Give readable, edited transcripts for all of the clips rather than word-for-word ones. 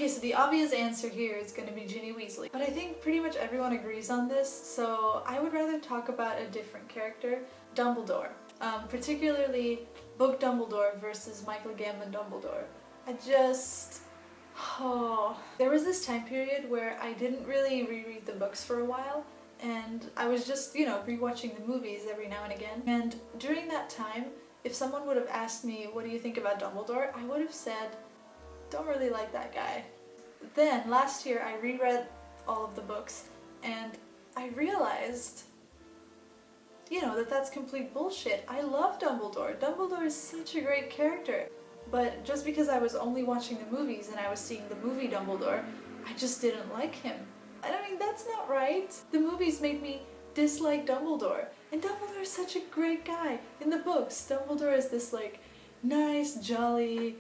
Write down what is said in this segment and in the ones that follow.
Okay, so the obvious answer here is going to be Ginny Weasley. But I think pretty much everyone agrees on this, so I would rather talk about a different character, Dumbledore. Particularly Book Dumbledore versus Michael Gambon Dumbledore. There was this time period where I didn't really reread the books for a while, and I was just, rewatching the movies every now and again. And during that time, if someone would have asked me, what do you think about Dumbledore, I would have said, don't really like that guy. Then, last year, I reread all of the books, and I realized, that that's complete bullshit. I love Dumbledore. Dumbledore is such a great character. But just because I was only watching the movies and I was seeing the movie Dumbledore, I just didn't like him. And I mean, that's not right. The movies made me dislike Dumbledore. And Dumbledore is such a great guy. In the books, Dumbledore is this nice, jolly,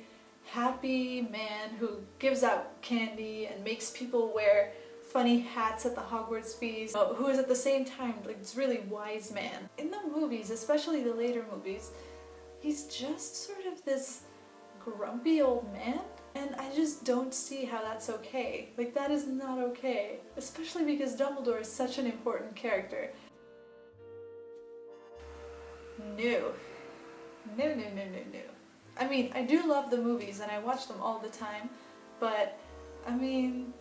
happy man who gives out candy and makes people wear funny hats at the Hogwarts feast, who is at the same time this really wise man. In the movies, especially the later movies, he's just sort of this grumpy old man, and I just don't see how that's okay. That is not okay. Especially because Dumbledore is such an important character. No. No. I mean, I do love the movies and I watch them all the time, but I mean,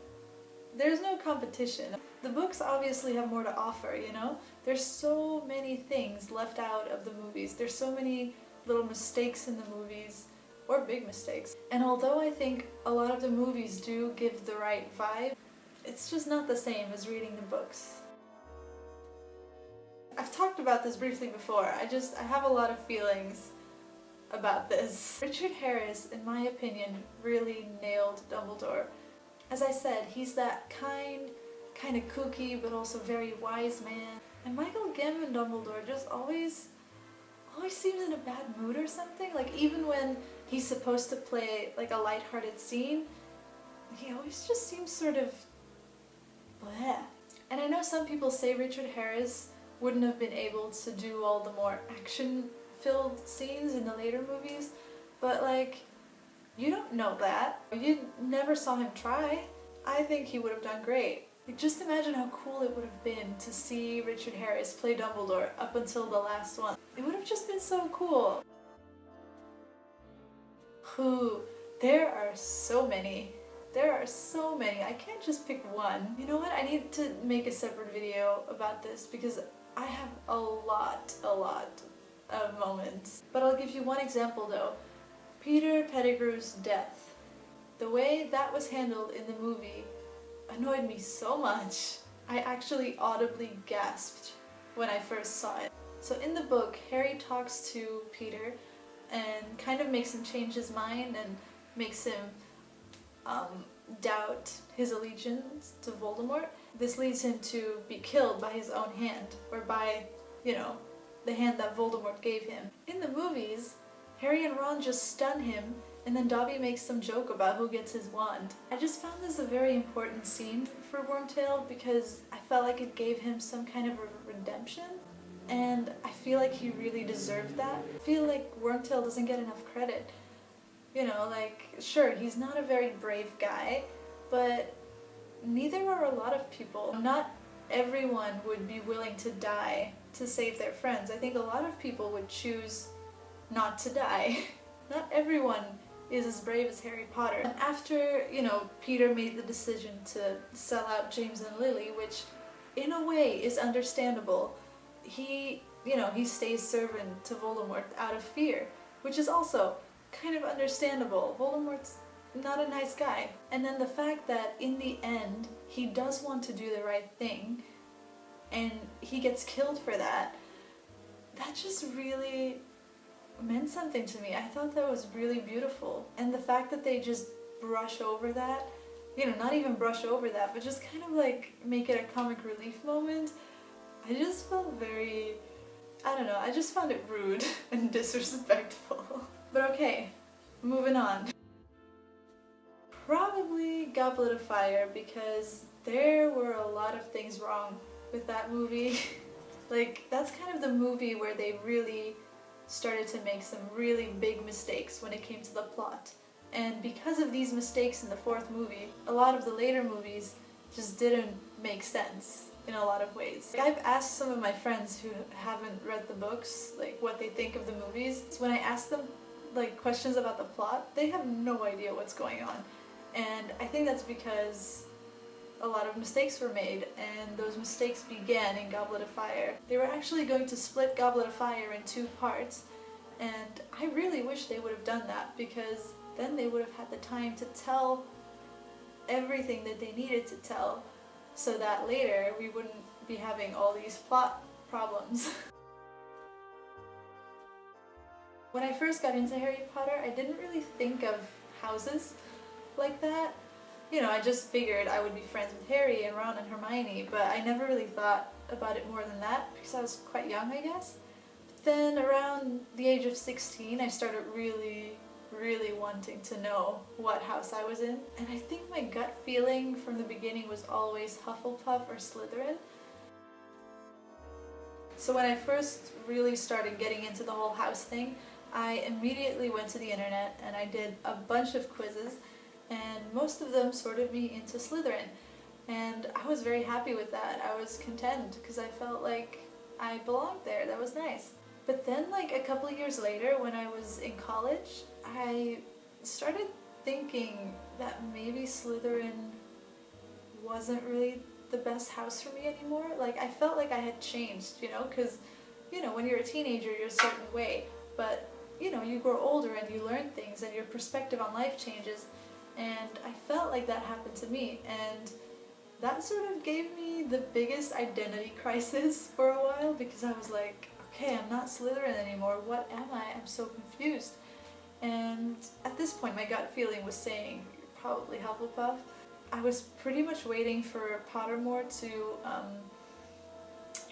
there's no competition. The books obviously have more to offer, There's so many things left out of the movies. There's so many little mistakes in the movies, or big mistakes. And although I think a lot of the movies do give the right vibe, it's just not the same as reading the books. I've talked about this briefly before. I have a lot of feelings about this. Richard Harris, in my opinion, really nailed Dumbledore. As I said, he's that kind of kooky, but also very wise man. And Michael Gambon Dumbledore just always seems in a bad mood or something. Even when he's supposed to play a lighthearted scene, he always just seems sort of bleh. And I know some people say Richard Harris wouldn't have been able to do all the more action-filled scenes in the later movies, but you don't know that. You never saw him try. I think he would have done great. Just imagine how cool it would have been to see Richard Harris play Dumbledore up until the last one. It would have just been so cool. There are so many. I can't just pick one. You know what? I need to make a separate video about this because I have a lot of moments. But I'll give you one example though. Peter Pettigrew's death. The way that was handled in the movie annoyed me so much. I actually audibly gasped when I first saw it. So in the book, Harry talks to Peter and kind of makes him change his mind and makes him doubt his allegiance to Voldemort. This leads him to be killed by his own hand, or by, the hand that Voldemort gave him. In the movies, Harry and Ron just stun him, and then Dobby makes some joke about who gets his wand. I just found this a very important scene for Wormtail because I felt like it gave him some kind of a redemption, and I feel like he really deserved that. I feel like Wormtail doesn't get enough credit. Sure, he's not a very brave guy, but neither are a lot of people. Not everyone would be willing to die to save their friends. I think a lot of people would choose not to die. Not everyone is as brave as Harry Potter. And after, Peter made the decision to sell out James and Lily, which in a way is understandable, he stays servant to Voldemort out of fear, which is also kind of understandable. Voldemort's not a nice guy. And then the fact that in the end he does want to do the right thing and he gets killed for that, that just really meant something to me. I thought that was really beautiful. And the fact that they just brush over that, not even brush over that, but just kind of make it a comic relief moment, I just felt very, I just found it rude and disrespectful. But okay, moving on. Probably Goblet of Fire, because there were a lot of things wrong with that movie. That's kind of the movie where they really started to make some really big mistakes when it came to the plot. And because of these mistakes in the fourth movie, a lot of the later movies just didn't make sense in a lot of ways. Like, I've asked some of my friends who haven't read the books, like, what they think of the movies. When I ask them like questions about the plot, they have no idea what's going on. And I think that's because a lot of mistakes were made, and those mistakes began in Goblet of Fire. They were actually going to split Goblet of Fire in 2 parts, and I really wish they would have done that, because then they would have had the time to tell everything that they needed to tell, so that later we wouldn't be having all these plot problems. When I first got into Harry Potter, I didn't really think of houses like that. You know, I just figured I would be friends with Harry and Ron and Hermione, but I never really thought about it more than that because I was quite young, I guess. But then around the age of 16, I started really wanting to know what house I was in. And I think my gut feeling from the beginning was always Hufflepuff or Slytherin. So when I first really started getting into the whole house thing, I immediately went to the internet and I did a bunch of quizzes, and most of them sorted me into Slytherin. And I was very happy with that. I was content because I felt like I belonged there. That was nice. But then, like, a couple of years later, when I was in college, I started thinking that maybe Slytherin wasn't really the best house for me anymore. Like, I felt like I had changed, you know, because, you know, when you're a teenager, you're a certain way, but, you know, you grow older and you learn things and your perspective on life changes, and I felt like that happened to me, and that sort of gave me the biggest identity crisis for a while, because I was like, okay, I'm not Slytherin anymore, what am I? I'm so confused. And at this point my gut feeling was saying, you're probably Hufflepuff. I was pretty much waiting for Pottermore to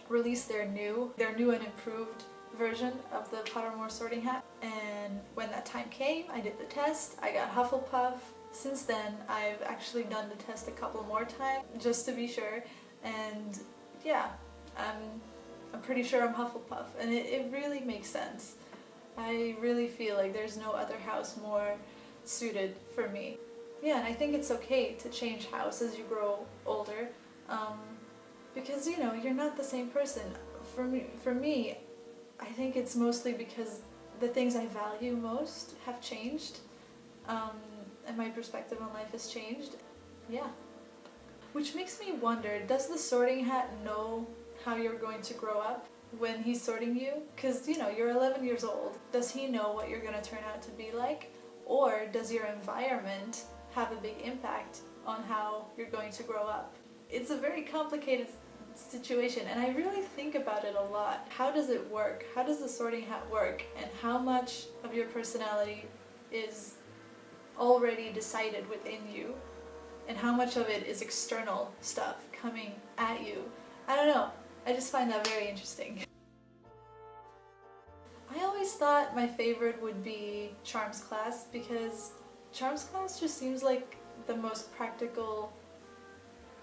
release their new and improved version of the Pottermore sorting hat, and when that time came, I did the test, I got Hufflepuff. Since then, I've actually done the test a couple more times, just to be sure, and yeah, I'm pretty sure I'm Hufflepuff, and it really makes sense. I really feel like there's no other house more suited for me. Yeah, and I think it's okay to change house as you grow older, because, you know, you're not the same person. For me, I think it's mostly because the things I value most have changed, and my perspective on life has changed. Yeah. Which makes me wonder, does the sorting hat know how you're going to grow up when he's sorting you? Because, you know, you're 11 years old. Does he know what you're going to turn out to be like? Or does your environment have a big impact on how you're going to grow up? It's a very complicated situation, and I really think about it a lot. How does it work? How does the sorting hat work? And how much of your personality is already decided within you? And how much of it is external stuff coming at you? I don't know. I just find that very interesting. I always thought my favorite would be Charms class, because Charms class just seems like the most practical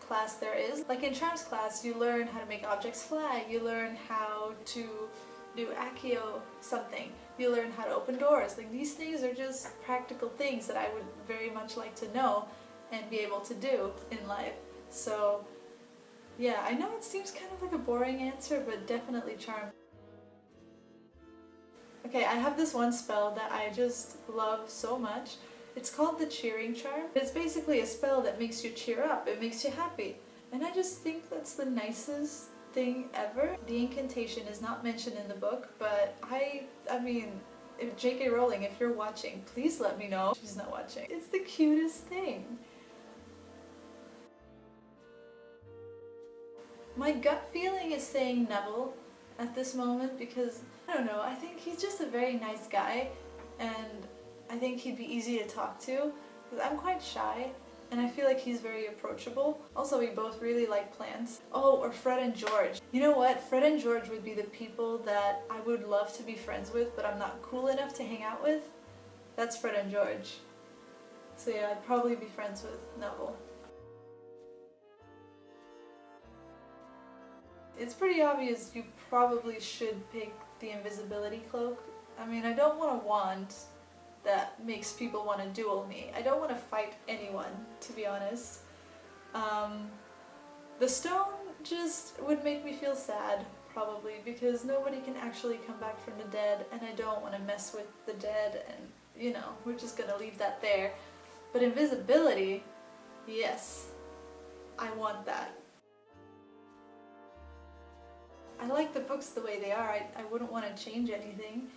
class there is. Like, in Charms class, you learn how to make objects fly, you learn how to do Accio something, you learn how to open doors. Like, these things are just practical things that I would very much like to know and be able to do in life. So yeah, I know it seems kind of like a boring answer, but definitely Charm. Okay, I have this one spell that I just love so much. It's called the Cheering Charm. It's basically a spell that makes you cheer up, it makes you happy. And I just think that's the nicest thing ever. The incantation is not mentioned in the book, but I mean, if J.K. Rowling, if you're watching, please let me know. She's not watching. It's the cutest thing. My gut feeling is saying Neville at this moment because, I don't know, I think he's just a very nice guy, and I think he'd be easy to talk to, because I'm quite shy, and I feel like he's very approachable. Also, we both really like plants. Oh, or Fred and George. You know what? Fred and George would be the people that I would love to be friends with, but I'm not cool enough to hang out with. That's Fred and George. So yeah, I'd probably be friends with Neville. It's pretty obvious you probably should pick the invisibility cloak. I mean, I don't want a wand, that makes people want to duel me. I don't want to fight anyone, to be honest. The stone just would make me feel sad, probably, because nobody can actually come back from the dead, and I don't want to mess with the dead, and you know, we're just gonna leave that there. But invisibility, yes, I want that. I like the books the way they are. I wouldn't want to change anything.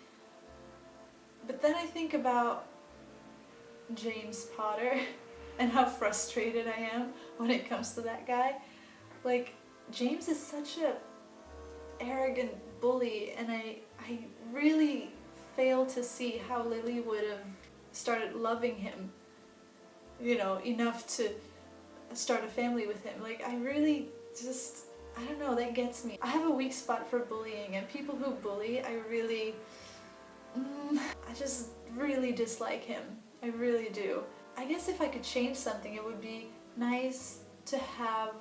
But then I think about James Potter and how frustrated I am when it comes to that guy. Like, James is such a arrogant bully, and I really fail to see how Lily would have started loving him, you know, enough to start a family with him. Like, I really just, I don't know, that gets me. I have a weak spot for bullying, and people who bully, I just really dislike him. I really do. I guess if I could change something, it would be nice to have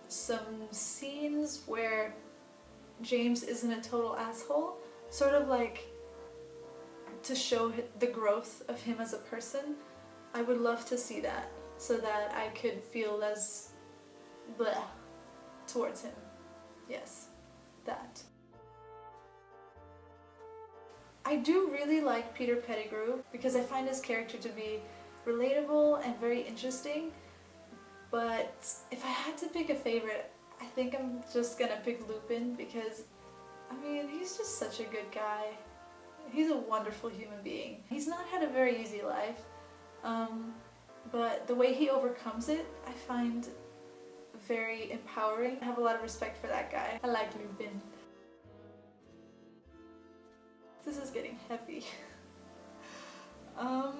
some scenes where James isn't a total asshole, sort of like to show the growth of him as a person. I would love to see that, so that I could feel less bleh towards him. Yes, that. I do really like Peter Pettigrew because I find his character to be relatable and very interesting, but if I had to pick a favorite, I think I'm just gonna pick Lupin because, I mean, he's just such a good guy. He's a wonderful human being. He's not had a very easy life, but the way he overcomes it, I find very empowering. I have a lot of respect for that guy. I like Lupin. This is getting heavy. I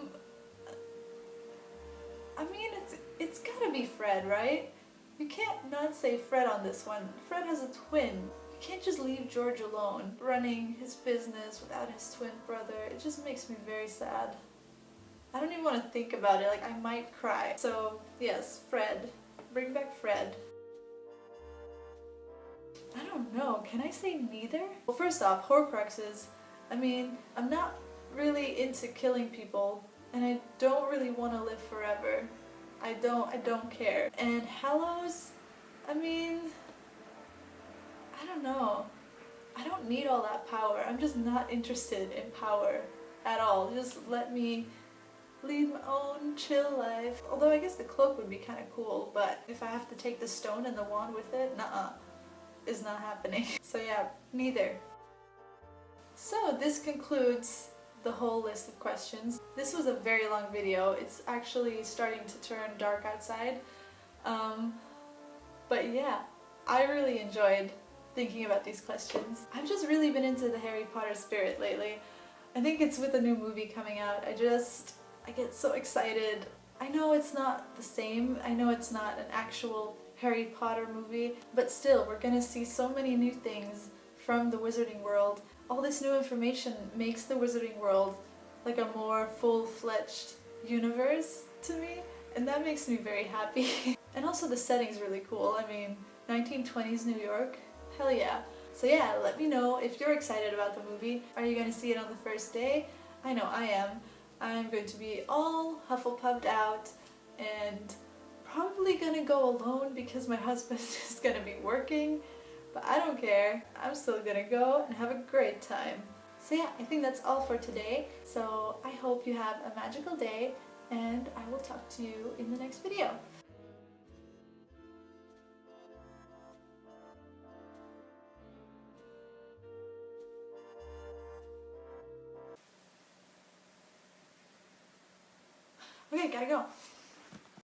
mean, it's gotta be Fred, right? You can't not say Fred on this one. Fred has a twin. You can't just leave George alone, running his business without his twin brother. It just makes me very sad. I don't even want to think about it, like I might cry. So yes, Fred. Bring back Fred. I don't know, can I say neither? Well, first off, Horcruxes. I mean, I'm not really into killing people, and I don't really want to live forever. I don't care. And Hallows, I mean, I don't know. I don't need all that power. I'm just not interested in power at all. Just let me lead my own chill life. Although I guess the cloak would be kind of cool, but if I have to take the stone and the wand with it, nuh-uh. Is not happening. So yeah, neither. So this concludes the whole list of questions. This was a very long video. It's actually starting to turn dark outside. But yeah, I really enjoyed thinking about these questions. I've just really been into the Harry Potter spirit lately. I think it's with a new movie coming out. I get so excited. I know it's not the same. I know it's not an actual Harry Potter movie, but still, we're gonna see so many new things from the Wizarding World. All this new information makes the Wizarding World like a more full-fledged universe to me, and that makes me very happy. And also the setting's really cool. I mean, 1920s New York, hell yeah. So yeah, let me know if you're excited about the movie. Are you gonna see it on the first day? I know I am. I'm going to be all Hufflepuffed out and probably gonna go alone because my husband is gonna be working, but I don't care. I'm still gonna go and have a great time. So yeah, I think that's all for today. So I hope you have a magical day, and I will talk to you in the next video. Okay, gotta go.